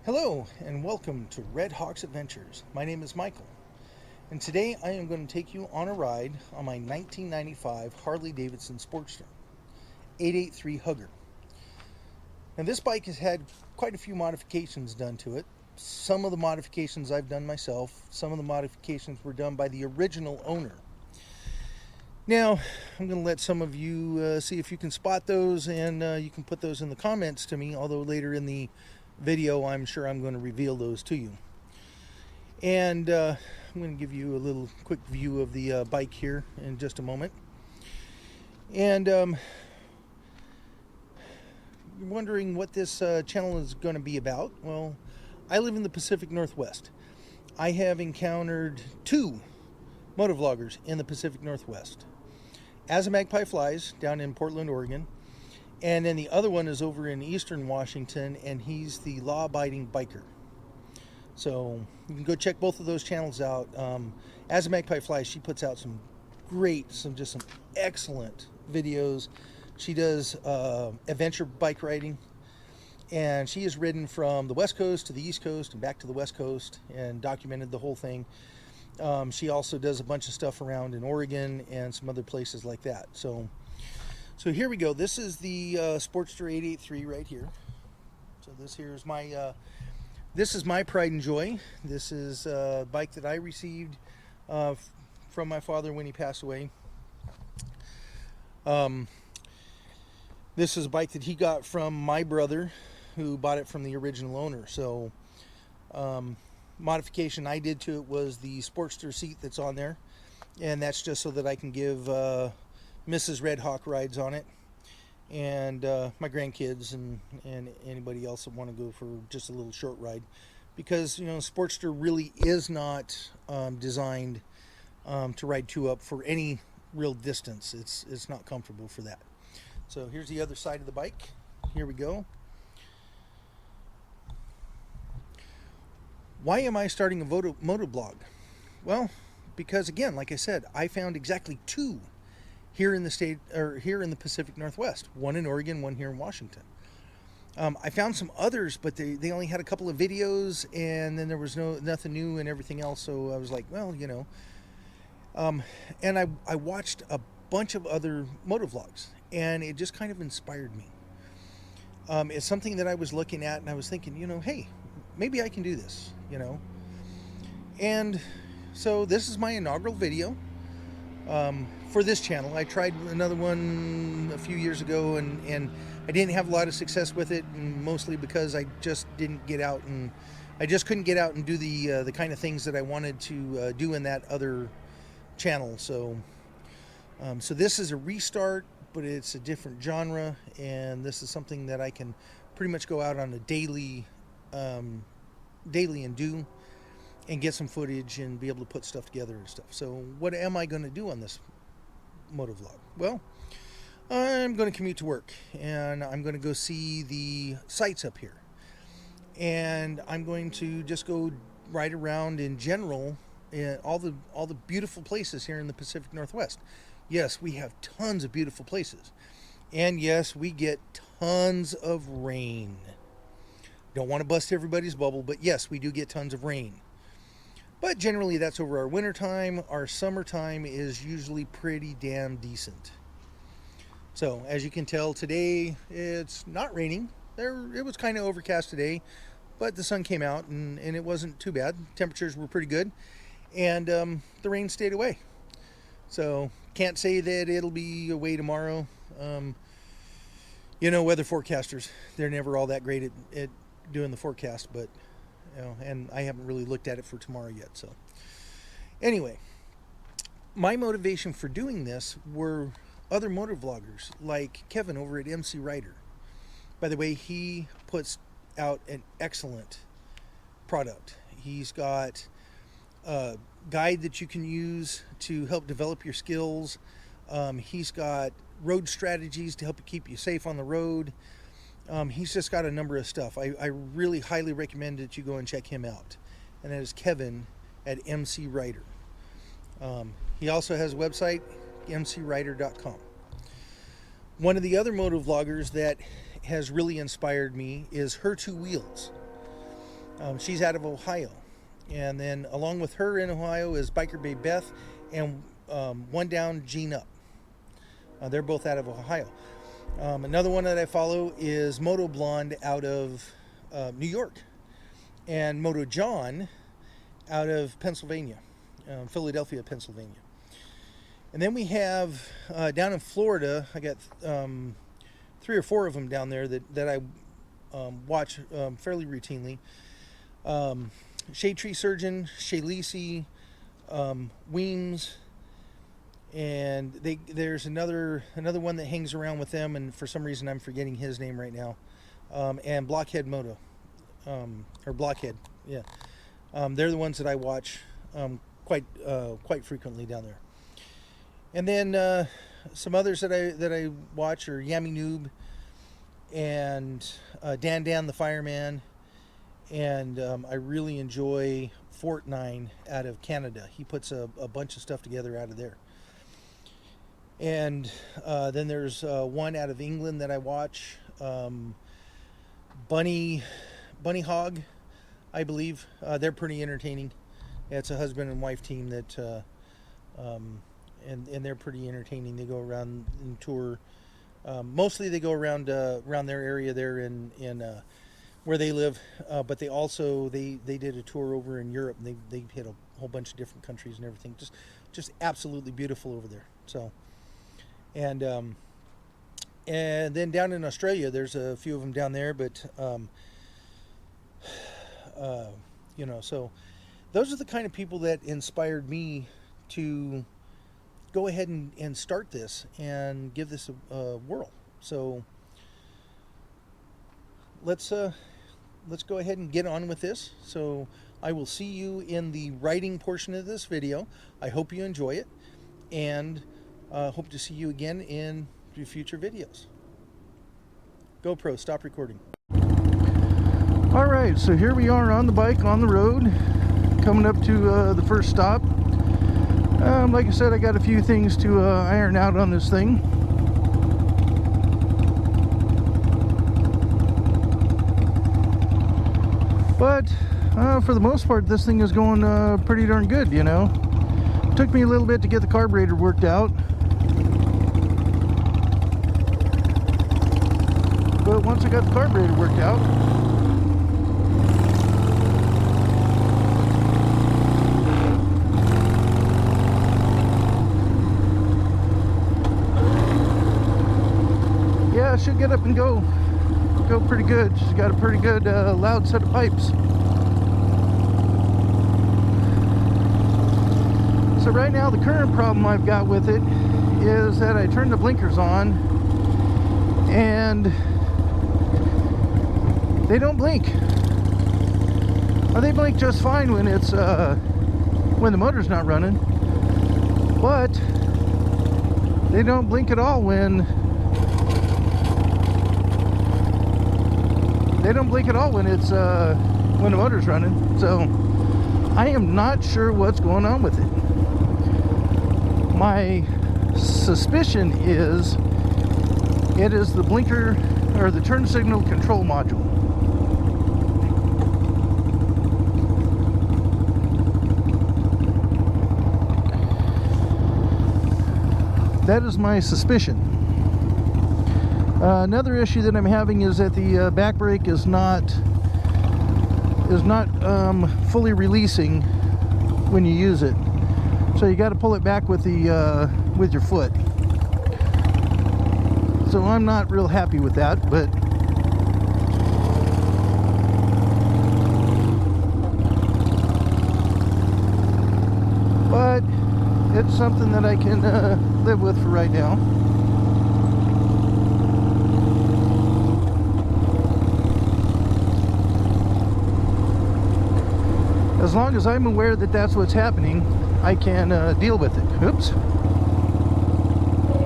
Hello and welcome to Redhawk's Adventures. My name is Michael, and today I am going to take you on a ride on my 1995 Harley Davidson Sportster 883 Hugger. Now, this bike has had quite a few modifications done to it. Some of the modifications I've done myself, some of the modifications were done by the original owner. Now, I'm going to let some of you see if you can spot those, and you can put those in the comments to me, although later in the video I'm sure I'm going to reveal those to you. And I'm going to give you a little quick view of the bike here in just a moment. And you're wondering what this channel is going to be about. Well, I live in the Pacific Northwest. I have encountered two motovloggers in the Pacific Northwest. As a Magpie Flies down in Portland, Oregon, and then the other one is over in Eastern Washington, and he's the law-abiding biker. So you can go check both of those channels out. As a Magpie Flies, she puts out some excellent videos. She does adventure bike riding, and she has ridden from the West Coast to the East Coast and back to the West Coast and documented the whole thing. She also does a bunch of stuff around in Oregon and some other places like that. So here we go. This is the Sportster 883 right here. So this is my pride and joy. This is a bike that I received from my father when he passed away. This is a bike that he got from my brother, who bought it from the original owner. So modification I did to it was the Sportster seat that's on there, and that's just so that I can give Mrs. Redhawk rides on it, and my grandkids and anybody else that want to go for just a little short ride, because Sportster really is not designed to ride two up for any real distance. It's not comfortable for that. So here's the other side of the bike. Here we go. Why am I starting a motoblog? Well, because again, like I said, I found exactly two here in the state, or here in the Pacific Northwest. One in Oregon, one here in Washington. I found some others, but they only had a couple of videos, and then there was nothing new and everything else. So I was like, well, and I watched a bunch of other motovlogs, and it just kind of inspired me. It's something that I was looking at, and I was thinking, hey, maybe I can do this, And so this is my inaugural video for this channel. I tried another one a few years ago, and I didn't have a lot of success with it, and mostly because I just couldn't get out and do the kind of things that I wanted to do in that other channel. So this is a restart, but it's a different genre, and this is something that I can pretty much go out on a daily and do, and get some footage and be able to put stuff together and stuff. So what am I going to do on this motovlog? Well, I'm going to commute to work, and I'm going to go see the sights up here, and I'm going to just go ride around in general in all the beautiful places here in the Pacific Northwest. Yes, we have tons of beautiful places, and yes, we get tons of rain. Don't want to bust everybody's bubble, but yes, we do get tons of rain. But generally that's over our winter time. Our summertime is usually pretty damn decent. So as you can tell, today it's not raining. It was kind of overcast today, but the sun came out, and it wasn't too bad. Temperatures were pretty good, and the rain stayed away. So can't say that it'll be away tomorrow. Weather forecasters, they're never all that great at doing the forecast, but and I haven't really looked at it for tomorrow yet. So anyway, my motivation for doing this were other motovloggers like Kevin over at MC Rider. By the way, he puts out an excellent product. He's got a guide that you can use to help develop your skills. He's got road strategies to help you keep you safe on the road. He's just got a number of stuff. I really highly recommend that you go and check him out. And that is Kevin at MC Rider. He also has a website, mcrider.com. One of the other motovloggers that has really inspired me is Her Two Wheels. She's out of Ohio. And then along with her in Ohio is Biker Bay Beth and One Down Gene Up. They're both out of Ohio. Another one that I follow is Moto Blonde out of New York. And Moto John out of Pennsylvania, Philadelphia, Pennsylvania. And then we have down in Florida, I got 3 or 4 of them down there that I watch fairly routinely. Shade Tree Surgeon, Shay Lisi, Weems, and there's another one that hangs around with them, and for some reason I'm forgetting his name right now. And Blockhead Moto, or Blockhead, yeah. They're the ones that I watch quite frequently down there. And then some others that I watch are Yami Noob and Dan the Fireman, and I really enjoy Fort 9 out of Canada. He puts a bunch of stuff together out of there. And then there's one out of England that I watch, Bunny Hog, I believe. They're pretty entertaining. Yeah, it's a husband and wife team that, and they're pretty entertaining. They go around and tour. Mostly they go around their area there in where they live, but they also they did a tour over in Europe, and they hit a whole bunch of different countries and everything. Just absolutely beautiful over there. So, and then down in Australia, there's a few of them down there, but so those are the kind of people that inspired me to go ahead and start this and give this a whirl. So let's go ahead and get on with this. So I will see you in the writing portion of this video. I hope you enjoy it, and hope to see you again in future videos. GoPro, stop recording. All right, so here we are on the bike on the road, coming up to the first stop. Like I said, I got a few things to iron out on this thing. But for the most part, this thing is going pretty darn good, you know. It took me a little bit to get the carburetor worked out. But once I got the carburetor worked out, yeah, it should get up and go pretty good. She's got a pretty good loud set of pipes. So right now the current problem I've got with it is that I turned the blinkers on and they don't blink. Well, they blink just fine when it's when the motor's not running, but they don't blink at all when it's when the motor's running. So I am not sure what's going on with it. My suspicion is it is the blinker or the turn signal control module. That is my suspicion. Another issue that I'm having is that the back brake is not fully releasing when you use it. So you got to pull it back with the with your foot. So I'm not real happy with that, but it's something that I can live with for right now. As long as I'm aware that that's what's happening, I can deal with it. Oops.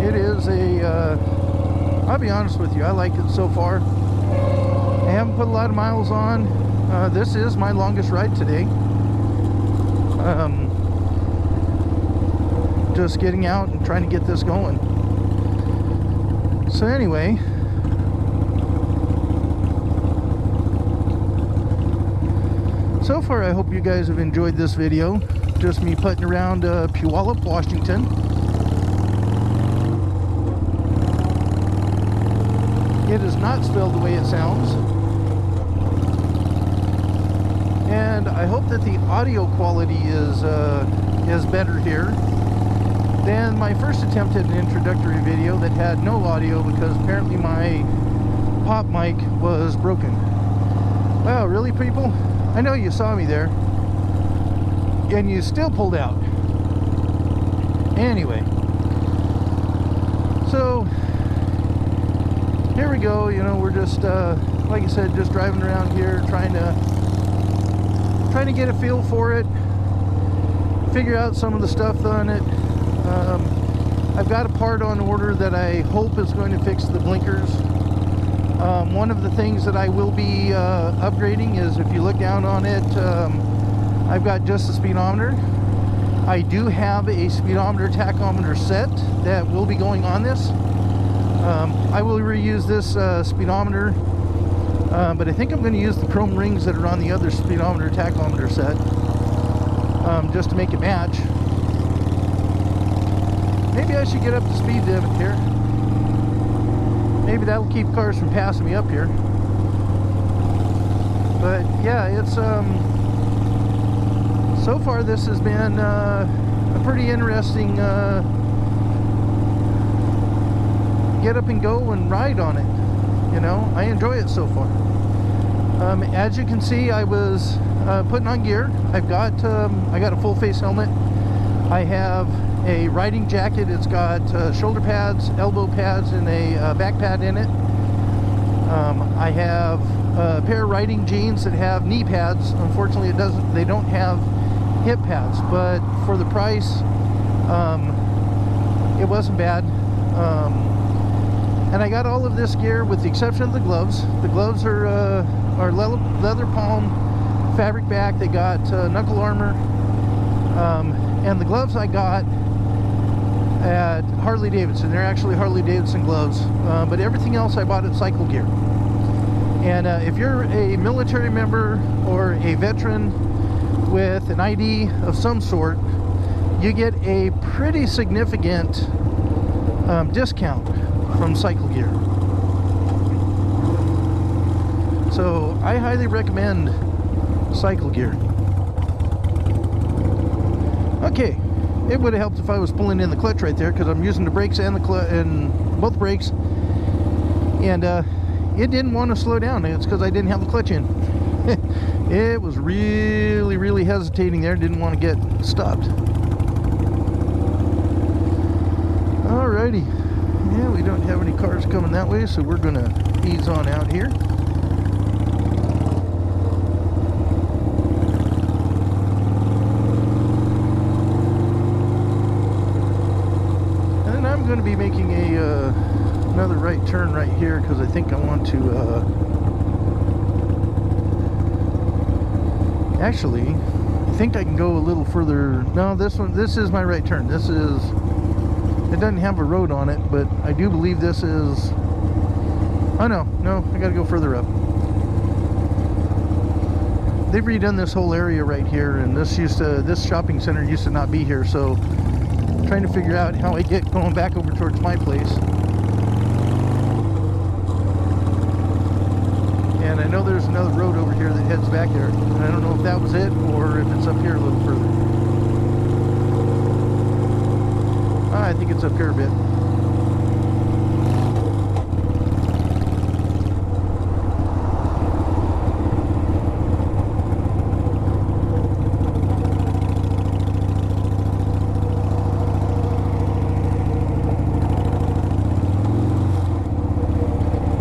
It is I'll be honest with you, I like it so far. I haven't put a lot of miles on. This is my longest ride today. Just getting out and trying to get this going. So anyway, So far, I hope you guys have enjoyed this video. Just me putting around Puyallup, Washington. It is not spelled the way it sounds. And I hope that the audio quality is better here than my first attempt at an introductory video that had no audio because apparently my pop mic was broken. Wow, really, people? I know you saw me there, and you still pulled out. Anyway, so here we go. You know, we're just, like I said, just driving around here, trying to get a feel for it, figure out some of the stuff on it. I've got a part on order that I hope is going to fix the blinkers. One of the things that I will be upgrading is, if you look down on it, I've got just the speedometer. I do have a speedometer tachometer set that will be going on this. I will reuse this speedometer, but I think I'm going to use the chrome rings that are on the other speedometer tachometer set, just to make it match. Maybe I should get up to speed limit here. Maybe that'll keep cars from passing me up here. But yeah, it's so far this has been a pretty interesting get up and go and ride on it. You know, I enjoy it so far. As you can see, I was putting on gear. I got a full face helmet. I have a riding jacket. It's got shoulder pads, elbow pads, and a back pad in it. I have a pair of riding jeans that have knee pads. Unfortunately, they don't have hip pads, but for the price, it wasn't bad. And I got all of this gear with the exception of the gloves. The gloves are leather palm, fabric back. They got knuckle armor. And the gloves I got at Harley Davidson. They're actually Harley Davidson gloves, but everything else I bought at Cycle Gear. And if you're a military member or a veteran with an ID of some sort, you get a pretty significant discount from Cycle Gear. So I highly recommend Cycle Gear. Okay, it would have helped if I was pulling in the clutch right there, because I'm using the brakes and both brakes, and it didn't want to slow down. It's because I didn't have the clutch in. It was really hesitating there. Didn't want to get stopped. Alrighty, yeah, we don't have any cars coming that way, so we're gonna ease on out here. I'm going to be making another right turn right here, because I think I want to actually, I think I can go a little further. No, this is my right turn. It doesn't have a road on it, but I do believe this is, oh no, I got to go further up. They've redone this whole area right here, and this shopping center used to not be here, so trying to figure out how I get going back over towards my place. And I know there's another road over here that heads back there, and I don't know if that was it or if it's up here a little further. I think it's up here a bit.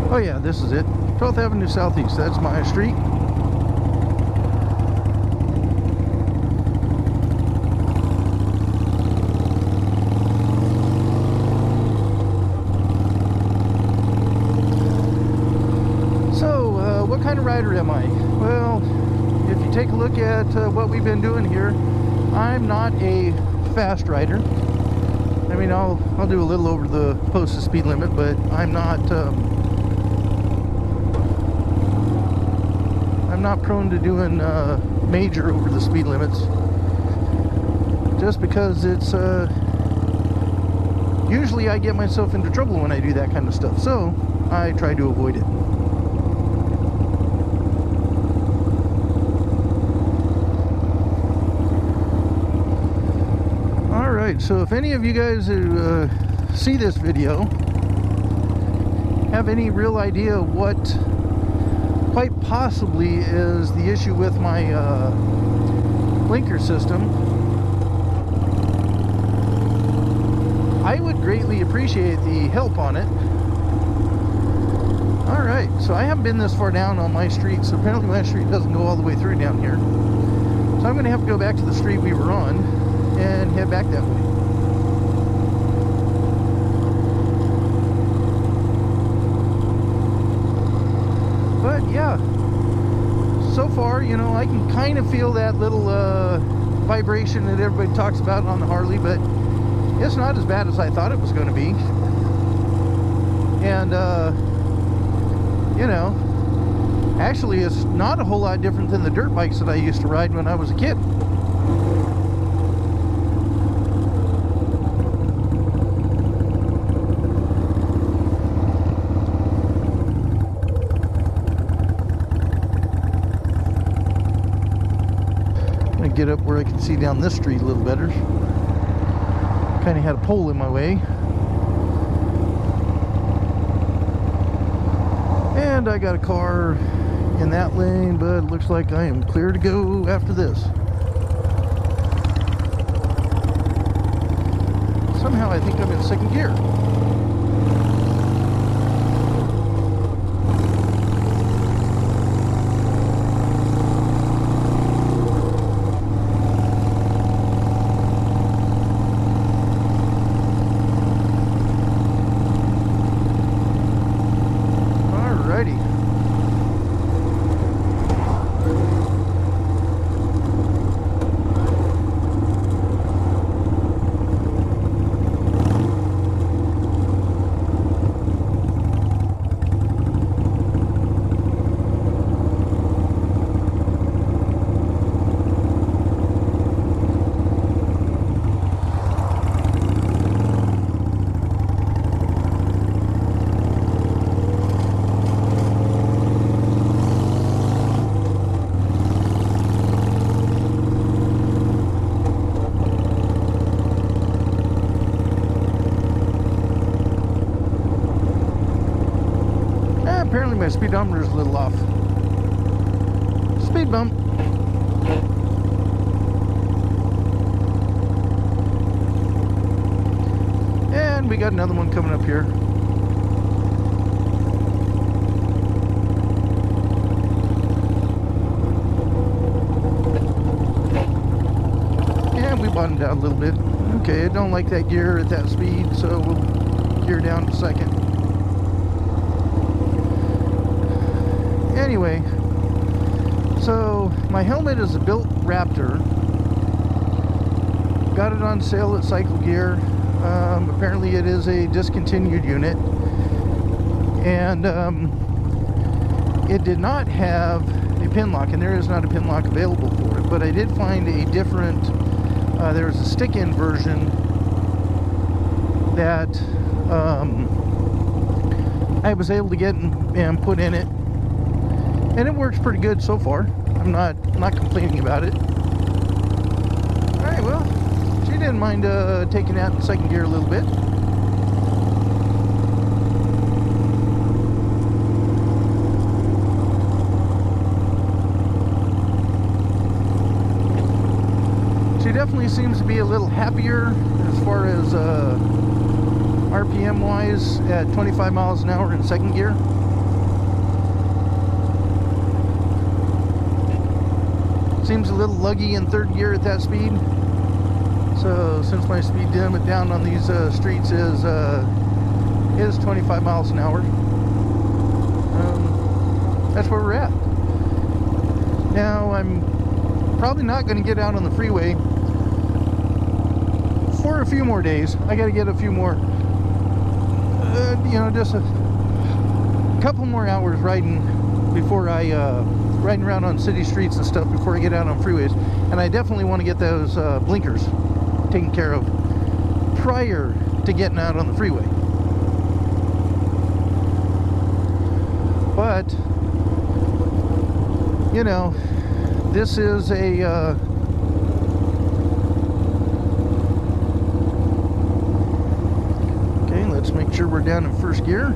Oh yeah, this is it. 12th Avenue Southeast. That's my street. So, what kind of rider am I? Well, if you take a look at what we've been doing here, I'm not a fast rider. I mean, I'll do a little over the posted speed limit, but I'm I'm not prone to doing major over the speed limits, just because it's usually I get myself into trouble when I do that kind of stuff, so I try to avoid it. Alright, so if any of you guys who see this video have any real idea what quite possibly is the issue with my blinker system, I would greatly appreciate the help on it. Alright, so I haven't been this far down on my street, so apparently my street doesn't go all the way through down here. So I'm going to have to go back to the street we were on and head back that way. But yeah, so far, you know, I can kind of feel that little vibration that everybody talks about on the Harley, but it's not as bad as I thought it was going to be. And you know, actually it's not a whole lot different than the dirt bikes that I used to ride when I was a kid. Get up where I can see down this street a little better. Kind of had a pole in my way. And I got a car in that lane, but it looks like I am clear to go after this. Somehow I think I'm in second gear. Apparently my speedometer is a little off. Speed bump. And we got another one coming up here. And we bottomed out a little bit. Okay, I don't like that gear at that speed, so we'll gear down to second. Anyway, so my helmet is a built Raptor. Got it on sale at Cycle Gear. Apparently it is a discontinued unit, and it did not have a pin lock, and there is not a pin lock available for it, but I did find a different, there was a stick-in version that I was able to get and put in it. And it works pretty good so far. I'm not complaining about it. Alright, well, she didn't mind taking that in second gear a little bit. She definitely seems to be a little happier as far as RPM wise at 25 miles an hour in second gear. Seems a little luggy in third gear at that speed. So since my speed limit down on these streets is 25 miles an hour, that's where we're at. Now I'm probably not going to get out on the freeway for a few more days. I got to get a few more, you know, just a couple more hours riding before I riding around on city streets and stuff before I get out on freeways. And I definitely want to get those blinkers taken care of prior to getting out on the freeway. But, you know, this is a okay, let's make sure we're down in first gear.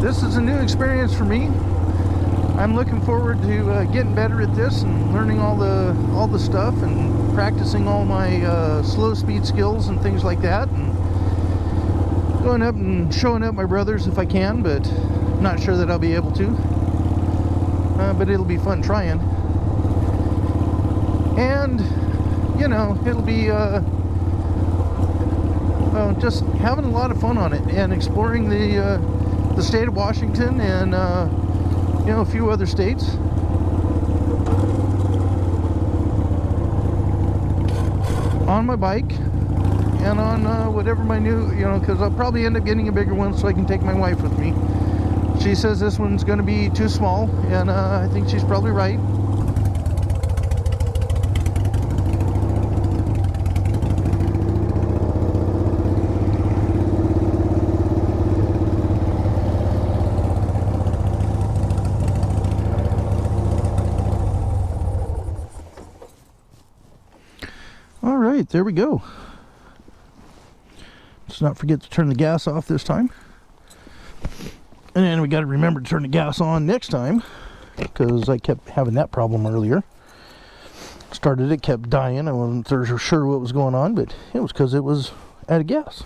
This is a new experience for me. I'm looking forward to getting better at this and learning all the stuff and practicing all my slow speed skills and things like that, and going up and showing up my brothers if I can, but not sure that I'll be able to. But it'll be fun trying, and you know, it'll be just having a lot of fun on it and exploring the state of Washington and you know, a few other states. On my bike and on whatever my new, you know, because I'll probably end up getting a bigger one so I can take my wife with me. She says this one's going to be too small, and I think she's probably right. All right, there we go. Let's not forget to turn the gas off this time. And then we got to remember to turn the gas on next time, because I kept having that problem earlier. Started it, kept dying. I wasn't sure what was going on, but it was because it was out of gas.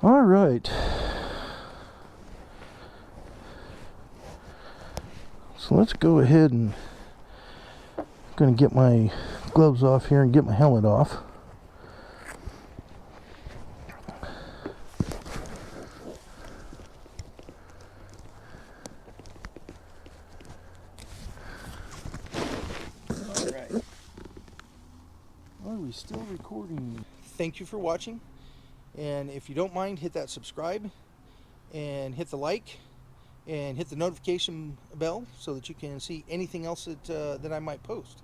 All right. So let's go ahead and I'm going to get my gloves off here and get my helmet off. Alright. Are we still recording? Thank you for watching. And if you don't mind, hit that subscribe and hit the like and hit the notification bell so that you can see anything else that I might post.